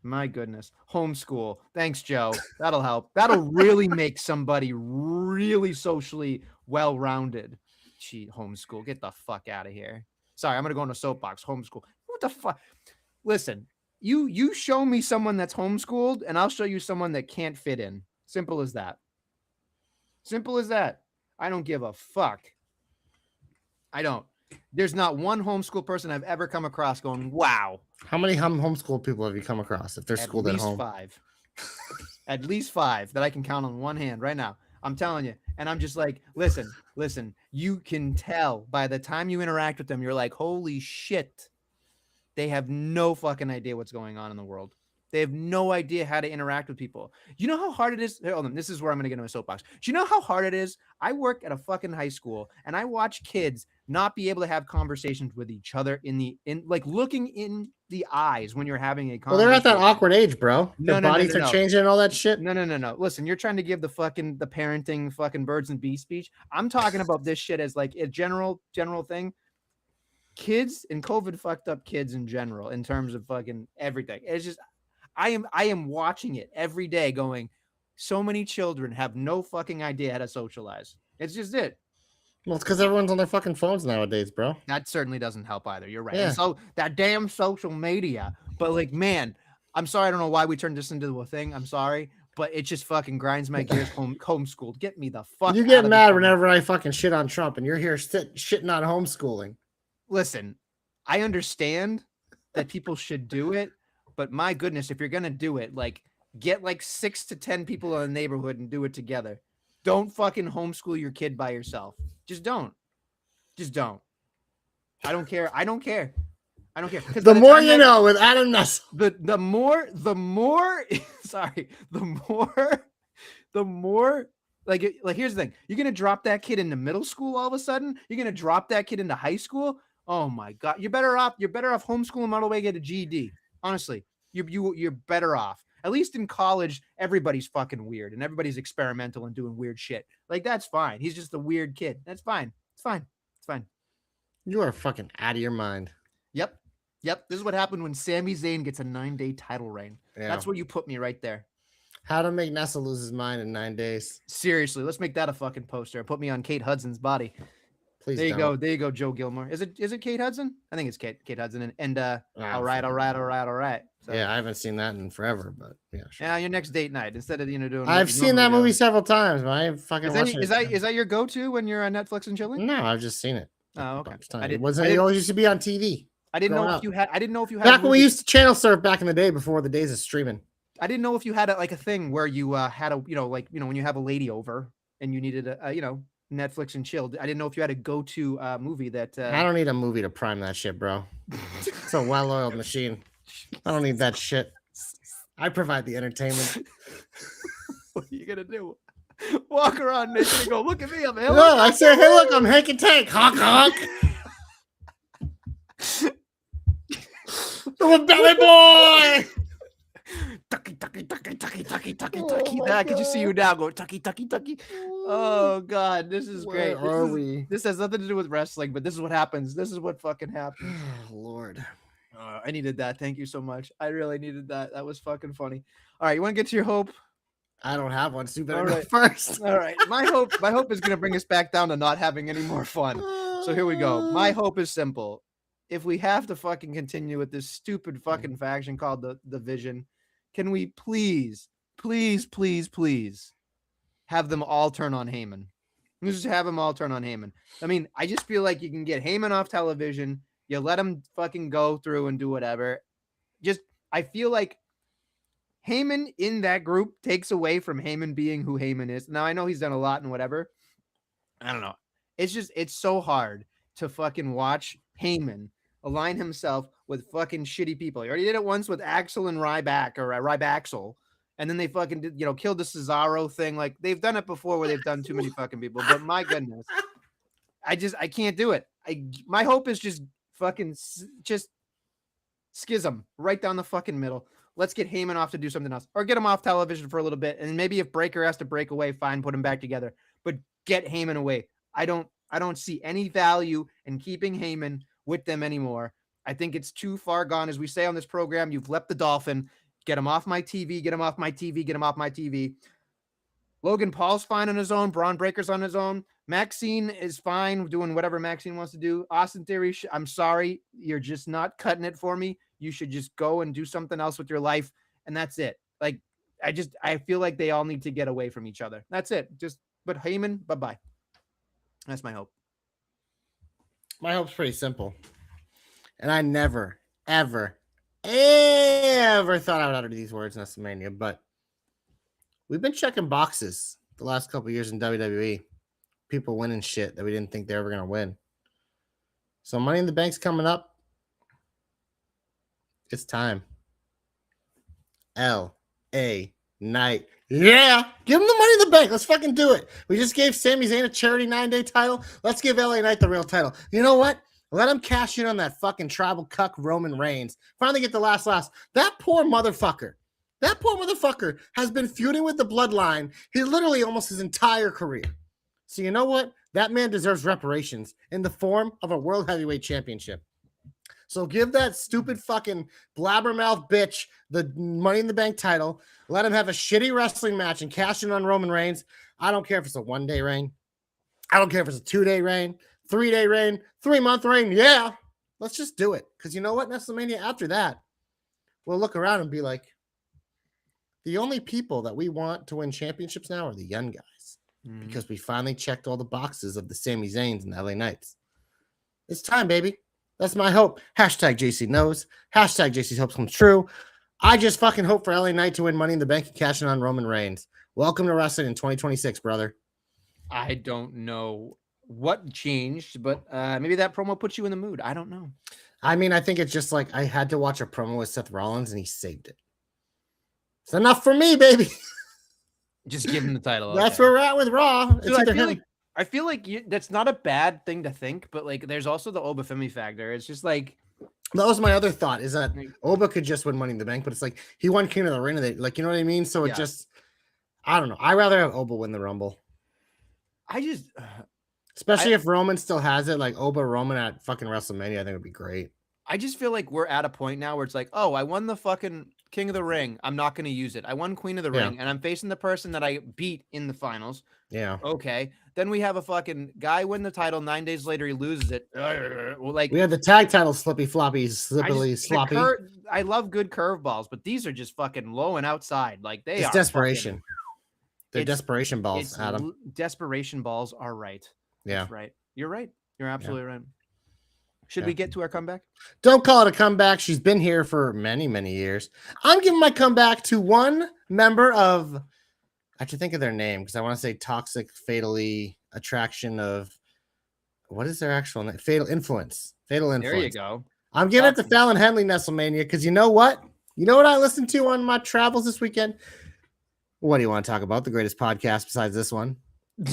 My goodness. Homeschool. Thanks, Joe. That'll help. That'll really make somebody really socially well-rounded. Homeschool. Get the fuck out of here. Sorry, I'm gonna go on a soapbox. Homeschool. What the fuck? Listen, you show me someone that's homeschooled, and I'll show you someone that can't fit in. Simple as that. Simple as that. I don't give a fuck. I don't. There's not one homeschool person I've ever come across going, wow. How many homeschool people have you come across if they're schooled at home? At least five that I can count on one hand right now. I'm telling you. And I'm just like, listen, you can tell by the time you interact with them, you're like, holy shit. They have no fucking idea what's going on in the world. They have no idea how to interact with people. You know how hard it is? Hold on, this is where I'm going to get into my soapbox. Do you know how hard it is? I work at a fucking high school, and I watch kids not be able to have conversations with each other in like looking in the eyes when you're having a conversation. Well, they're at that awkward age, bro. Their bodies are changing and all that shit. No. Listen, you're trying to give the parenting fucking birds and bees speech. I'm talking about this shit as like a general thing. Kids and COVID fucked up kids in general in terms of fucking everything. It's just. I am watching it every day going, so many children have no fucking idea how to socialize. It's just it. Well, it's because everyone's on their fucking phones nowadays, bro. That certainly doesn't help either. You're right. Yeah. So that damn social media. But like, man, I'm sorry. I don't know why we turned this into a thing. I'm sorry. But it just fucking grinds my gears. Homeschooled. Get me the fuck. You get mad whenever I fucking shit on Trump and you're here shitting on homeschooling. Listen, I understand that people should do it. But my goodness, if you're going to do it, like get like 6 to 10 people in the neighborhood and do it together. Don't fucking homeschool your kid by yourself. Just don't. I don't care. The more you know with Adam Nussel. The more, sorry, the more, like here's the thing. You're going to drop that kid into middle school all of a sudden? You're going to drop that kid into high school? Oh my God. You're better off homeschooling them all the way to get a GED. Honestly, you're better off. At least in college, everybody's fucking weird and everybody's experimental and doing weird shit. Like, that's fine. He's just a weird kid. That's fine. It's fine. You are fucking out of your mind. Yep. This is what happened when Sami Zayn gets a 9-day title reign. Yeah. That's where you put me right there. How to make Nessa lose his mind in 9 days. Seriously, let's make that a fucking poster and put me on Kate Hudson's body. Please there you go, Joe Gilmore. Is it Kate Hudson? I think it's Kate Hudson. And all right. So, yeah, I haven't seen that in forever, but yeah. Sure. Yeah, your next date night instead of doing. I've seen that movie several times, but I fucking is that your go-to when you're on Netflix and chilling? No, I've just seen it. Oh, okay. It always used to be on TV. I didn't know if you had. Back when we used to channel surf back in the day before the days of streaming. I didn't know if you had a thing where you had when you have a lady over and you needed Netflix and chill. I didn't know if you had a go-to movie that. I don't need a movie to prime that shit, bro. It's a well-oiled machine. I don't need that shit. I provide the entertainment. What are you gonna do? Walk around Nation and go, look at me, I'm Ellen. No, I say, hey, look, I'm Hank and Tank. Honk, honk. I'm a belly boy. Tucky. I can just see you now go tucky. Oh God, this is great. This has nothing to do with wrestling, but this is what happens. This is what fucking happens. Oh, Lord. I needed that. Thank you so much. I really needed that. That was fucking funny. All right, you want to get to your hope? I don't have one, so you better go first. All right. My hope is going to bring us back down to not having any more fun. So here we go. My hope is simple. If we have to fucking continue with this stupid fucking faction called the Vision, can we please have them all turn on Heyman? Let's just have them all turn on Heyman. I mean, I just feel like you can get Heyman off television. You let him fucking go through and do whatever. I feel like Heyman in that group takes away from Heyman being who Heyman is. Now, I know he's done a lot and whatever. I don't know. It's so hard to fucking watch Heyman align himself with fucking shitty people. He already did it once with Axel and Ryback or Rybaxel. And then they fucking did, killed the Cesaro thing. Like, they've done it before where they've done too many fucking people. But my goodness, I can't do it. My hope is just fucking just schism right down the fucking middle. Let's get Heyman off to do something else, or get him off television for a little bit. And maybe if Breaker has to break away, fine, put him back together. But get Heyman away. I don't see any value in keeping Heyman with them anymore. I think it's too far gone. As we say on this program, you've left the dolphin. Get him off my TV. Get him off my TV. Get him off my TV. Logan Paul's fine on his own. Braun Breaker's on his own. Maxine is fine doing whatever Maxine wants to do. Austin Theory, I'm sorry. You're just not cutting it for me. You should just go and do something else with your life. And that's it. Like, I feel like they all need to get away from each other. That's it. But Heyman, bye-bye. That's my hope. My hope's pretty simple. And I never, ever, ever thought I would utter these words in Nestlemania, but we've been checking boxes the last couple of years in WWE. People winning shit that we didn't think they were ever going to win. So Money in the Bank's coming up. It's time. L.A. Knight. Yeah, give him the Money in the Bank. Let's fucking do it. We just gave Sami Zayn a charity 9-day title. Let's give LA Knight the real title. You know what? Let him cash in on that fucking tribal cuck Roman Reigns. Finally get the last. That poor motherfucker has been feuding with the Bloodline literally almost his entire career. So you know what? That man deserves reparations in the form of a World Heavyweight Championship. So give that stupid fucking blabbermouth bitch the Money in the Bank title. Let him have a shitty wrestling match and cash in on Roman Reigns. I don't care if it's a 1-day reign. I don't care if it's a 2-day reign, 3-day reign, 3-month reign. Yeah, let's just do it. Because you know what? Nestlemania, after that, we'll look around and be like, the only people that we want to win championships now are the young guys. Mm-hmm. Because we finally checked all the boxes of the Sami Zayns and the LA Knights. It's time, baby. That's my hope. Hashtag JC knows. Hashtag JC's hopes come true. I just fucking hope for LA Knight to win Money in the Bank and cash in on Roman Reigns. Welcome to wrestling in 2026, brother. I don't know what changed, but maybe that promo puts you in the mood. I don't know. I mean, I think it's just like I had to watch a promo with Seth Rollins and he saved it. It's enough for me, baby. Just give him the title. That's where we're at with Raw. Dude, I feel like that's not a bad thing to think, but like there's also the Obafemi factor. It's just like that was my other thought is that Oba could just win Money in the Bank, but it's like he won King of the Ring, like you know what I mean. So it just, I don't know. I'd rather have Oba win the Rumble. Especially if Roman still has it, like Oba Roman at fucking WrestleMania, I think would be great. I just feel like we're at a point now where it's like, oh, I won the fucking King of the Ring. I'm not going to use it. I won Queen of the Ring, and I'm facing the person that I beat in the finals. Yeah. Okay. Then we have a fucking guy win the title. 9 days later, he loses it. Like we have the tag title sloppy. I love good curveballs, but these are just fucking low and outside. Like it's desperation. They're desperation balls, Adam. Desperation balls are right. Yeah. That's right. You're right. You're absolutely right. Should we get to our comeback? Don't call it a comeback. She's been here for many, many years. I'm giving my comeback to one member of, I have to think of their name because I want to say Toxic Fatally Attraction of, what is their actual name? Fatal Influence. There you go. I'm giving it to Fallon Henley, Nestlemania, because you know what? You know what I listened to on my travels this weekend? What do you want to talk about? The greatest podcast besides this one?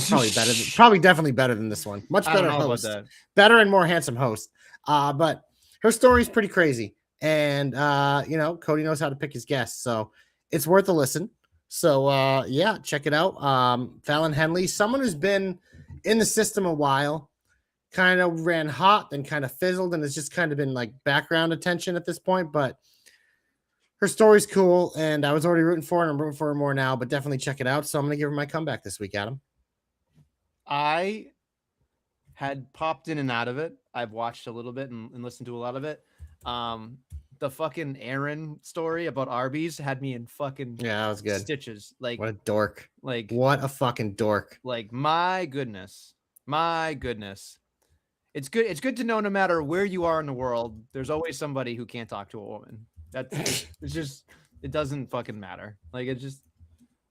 Probably definitely better than this one. Much better host. Better and more handsome host. But her story is pretty crazy. And Cody knows how to pick his guests. So it's worth a listen. So check it out. Fallon Henley, someone who's been in the system a while, kind of ran hot, then kind of fizzled, and it's just kind of been like background attention at this point. But her story's cool, and I was already rooting for her, and I'm rooting for her more now, but definitely check it out. So I'm going to give her my comeback this week, Adam. I had popped in and out of it. I've watched a little bit and listened to a lot of it. The fucking Aaron story about Arby's had me in fucking Yeah, that was good. stitches. What a dork. Like, What a fucking dork. like my goodness, my goodness. It's good. It's good to know no matter where you are in the world, there's always somebody who can't talk to a woman. That's it's just it doesn't fucking matter. Like it's just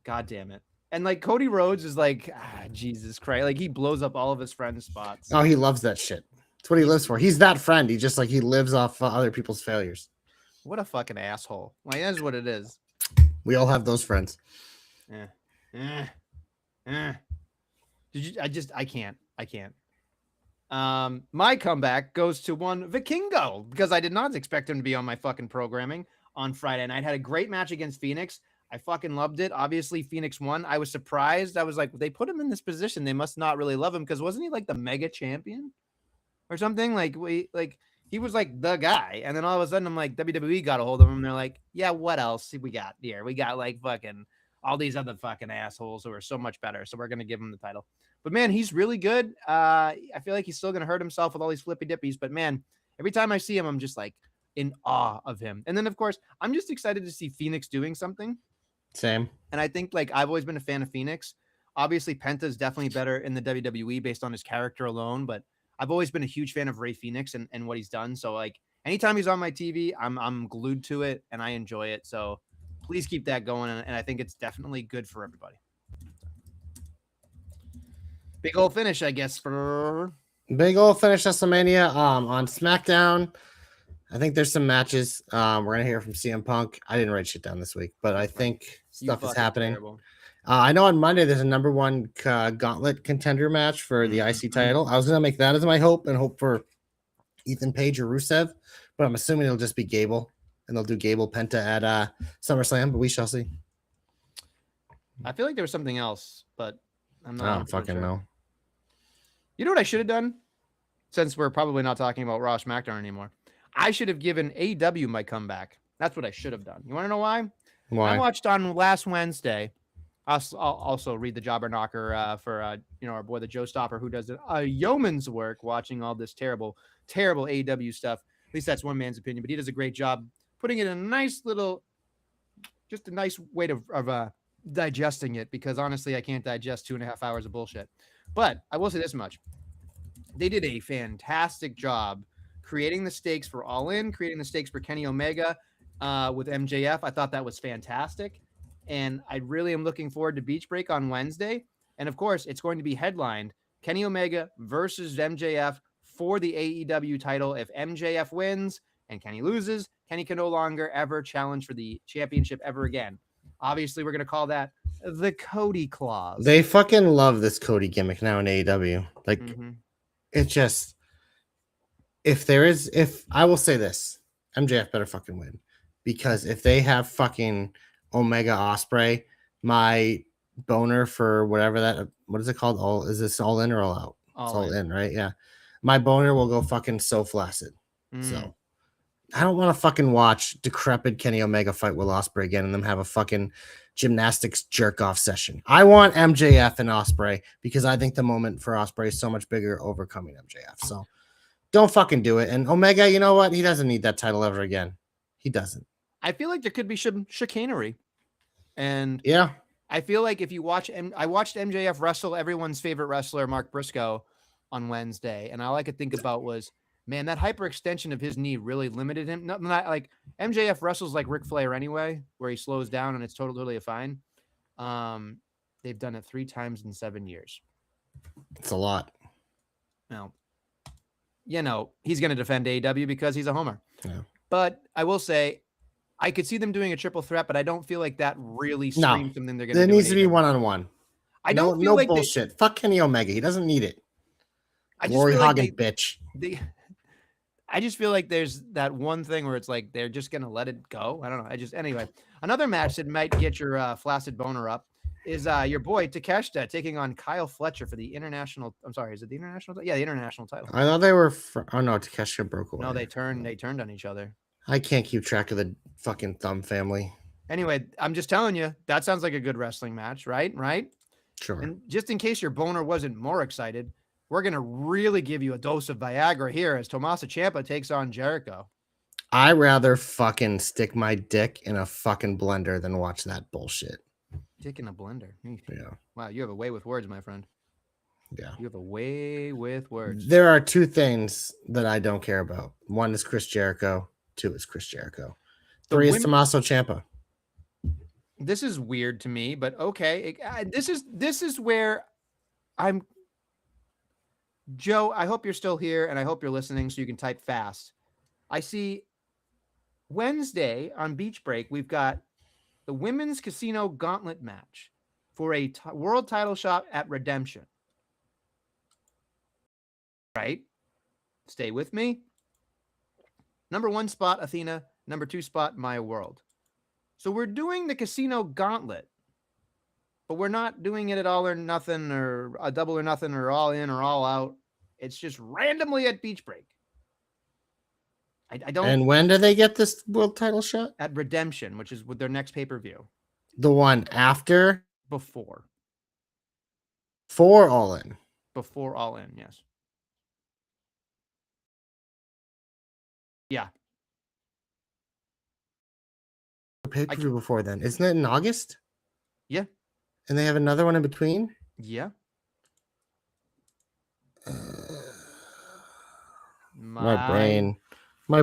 god damn it. And like Cody Rhodes is like Jesus Christ. Like he blows up all of his friends' spots. Oh, he loves that shit. That's what he lives for. He's that friend. He just like he lives off other people's failures. What a fucking asshole. Like that's what it is. We all have those friends. Did you I can't. My comeback goes to one Vikingo because I did not expect him to be on my fucking programming on Friday night. Had a great match against Phoenix. I fucking loved it. Obviously, Phoenix won. I was surprised. I was like, they put him in this position. They must not really love him because wasn't he like the mega champion or something? Like he was like the guy. And then all of a sudden, I'm like, WWE got a hold of him. And they're like, yeah, what else we got here? We got like fucking all these other fucking assholes who are so much better. So we're gonna give him the title. But man, he's really good. I feel like he's still gonna hurt himself with all these flippy dippies. But man, every time I see him, I'm just like in awe of him. And then of course, I'm just excited to see Phoenix doing something. Same. And I think like I've always been a fan of Phoenix. Obviously, Penta is definitely better in the WWE based on his character alone. But I've always been a huge fan of Ray Phoenix and what he's done. So like anytime he's on my TV, I'm glued to it and I enjoy it. So please keep that going. And I think it's definitely good for everybody. Big old finish, I guess. Big old finish Nestlemania on SmackDown. I think there's some matches. We're gonna hear from CM Punk. I didn't write shit down this week, but I think stuff is happening. I know on Monday there's a number one gauntlet contender match for the IC title. I was gonna make that as my hope and hope for Ethan Page or Rusev, but I'm assuming it'll just be Gable and they'll do Gable Penta at SummerSlam, but we shall see. I feel like there was something else, but I'm not. I don't fucking know. You know what I should have done? Since we're probably not talking about Raw SmackDown anymore. I should have given AEW my comeback. That's what I should have done. You want to know why? Why? I watched on last Wednesday. I'll also read the Jobber Knocker for our boy the Joe Stopper who does a yeoman's work watching all this terrible AEW stuff. At least that's one man's opinion, but he does a great job putting it in a nice little, just a nice way of digesting it. Because honestly, I can't digest 2.5 hours of bullshit. But I will say this much: they did a fantastic job creating the stakes for All In, creating the stakes for Kenny Omega with MJF. I thought that was fantastic. And I really am looking forward to Beach Break on Wednesday. And of course, it's going to be headlined Kenny Omega versus MJF for the AEW title. If MJF wins and Kenny loses, Kenny can no longer ever challenge for the championship ever again. Obviously, we're going to call that the Cody Clause. They fucking love this Cody gimmick now in AEW. Like, it just... If I will say this, MJF better fucking win, because if they have fucking Omega Ospreay, my boner for whatever what is it called? Is this all in or all out? It's all in, right? Yeah. My boner will go fucking so flaccid. So I don't want to fucking watch decrepit Kenny Omega fight Will Ospreay again and them have a fucking gymnastics jerk off session. I want MJF and Ospreay because I think the moment for Ospreay is so much bigger overcoming MJF. So don't fucking do it. And Omega, you know what? He doesn't need that title ever again. He doesn't. I feel like there could be some chicanery. And yeah, I feel like if you watch, I watched MJF wrestle everyone's favorite wrestler, Mark Briscoe, on Wednesday. And all I could think about was, man, that hyperextension of his knee really limited him. Not like MJF wrestles like Ric Flair anyway, where he slows down and it's totally fine. They've done it 3 times in 7 years. It's a lot. Now, he's going to defend AEW because he's a homer. Yeah. But I will say, I could see them doing a triple threat, but I don't feel like that really screams something they're going to do. There needs to be one-on-one. I don't feel like bullshit. Fuck Kenny Omega. He doesn't need it. Glory hogging bitch. I just feel like there's that one thing where it's like they're just going to let it go. I don't know. Anyway, another match that might get your flaccid boner up is your boy Takeshita taking on Kyle Fletcher for the international. I'm sorry, is it the international? Yeah, the international title. I thought they were. Oh no, Takeshita broke away. No, they turned on each other. I can't keep track of the fucking Thumb family. Anyway, I'm just telling you, that sounds like a good wrestling match, right? Right? Sure. And just in case your boner wasn't more excited, we're going to really give you a dose of Viagra here as Tommaso Ciampa takes on Jericho. I'd rather fucking stick my dick in a fucking blender than watch that bullshit. Dick in a blender. Yeah. Wow, you have a way with words, my friend. Yeah. You have a way with words. There are two things that I don't care about. One is Chris Jericho. Two is Chris Jericho. Three is Tommaso Ciampa. This is weird to me, but okay. This is where I'm. Joe, I hope you're still here, and I hope you're listening so you can type fast. I see Wednesday on Beach Break, we've got the Women's Casino Gauntlet match for a world title shot at Redemption. Right? Stay with me. Number 1 spot, Athena. Number 2 spot, Maya World. So we're doing the Casino Gauntlet, but we're not doing it at all or nothing or a double or nothing or all in or all out. It's just randomly at Beach Break. I don't. And when do they get this world title shot? At Redemption, which is with their next pay-per-view. The one after? Before. For All In. Before All In, yes. Yeah. Pay-per-view before then. Isn't it in August? Yeah. And they have another one in between? Yeah. My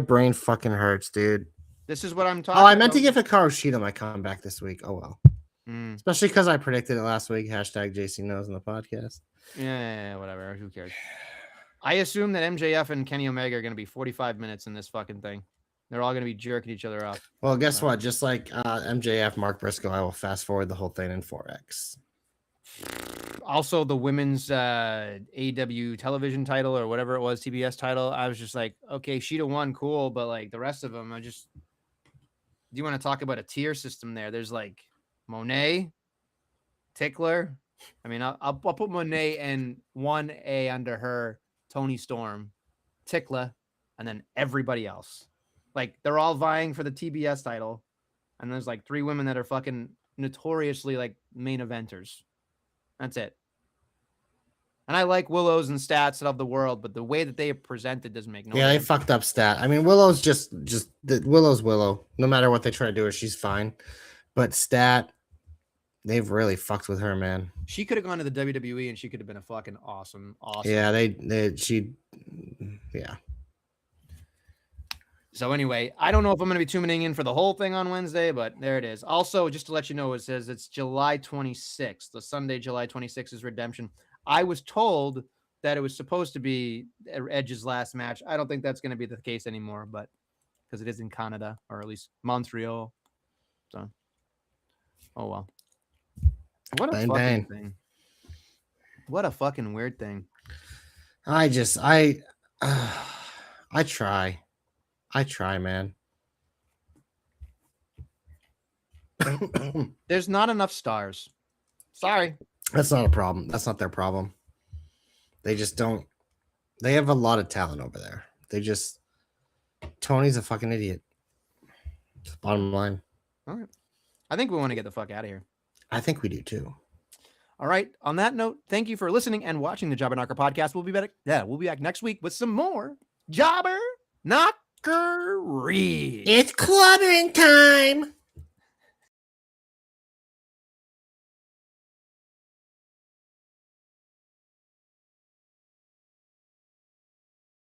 brain fucking hurts, dude. This is what I'm talking about. Oh, I meant to give Hikaru Shida my comeback this week. Oh, well. Especially because I predicted it last week. Hashtag JC knows in the podcast. Yeah, whatever. Who cares? I assume that MJF and Kenny Omega are going to be 45 minutes in this fucking thing. They're all going to be jerking each other off. Well, guess what? Just like MJF, Mark Briscoe, I will fast forward the whole thing in 4X. Also, the women's AEW television title or whatever it was, TBS title, I was just like, okay, Shida won, cool, but like the rest of them, do you want to talk about a tier system there? There's like Monet, Tickler. I mean, I'll put Monet in 1A under her, Tony Storm, Tickler, and then everybody else. Like, they're all vying for the TBS title, and there's like 3 women that are fucking notoriously like main eventers. That's it. And I like Willow's and Stats of the world, but the way that they are presented doesn't make no sense. Yeah, they fucked up Stat. I mean, Willow's just Willow's Willow. No matter what they try to do, she's fine. But Stat, they've really fucked with her, man. She could have gone to the WWE and she could have been a fucking awesome. Yeah, yeah. So anyway, I don't know if I'm going to be tuning in for the whole thing on Wednesday, but there it is. Also, just to let you know, it says it's July 26th. The Sunday, July 26th is Redemption. I was told that it was supposed to be Edge's last match. I don't think that's going to be the case anymore, but because it is in Canada, or at least Montreal. So, oh well. What a fucking thing. What a fucking weird thing. I try, man. There's not enough stars. Sorry. That's not a problem. That's not their problem. They just don't. They have a lot of talent over there. Tony's a fucking idiot. Bottom line. All right. I think we want to get the fuck out of here. I think we do too. All right. On that note, thank you for listening and watching the Jobber Knocker podcast. We'll be back. Yeah, we'll be back next week with some more Jobber Knockery. It's clubbing time.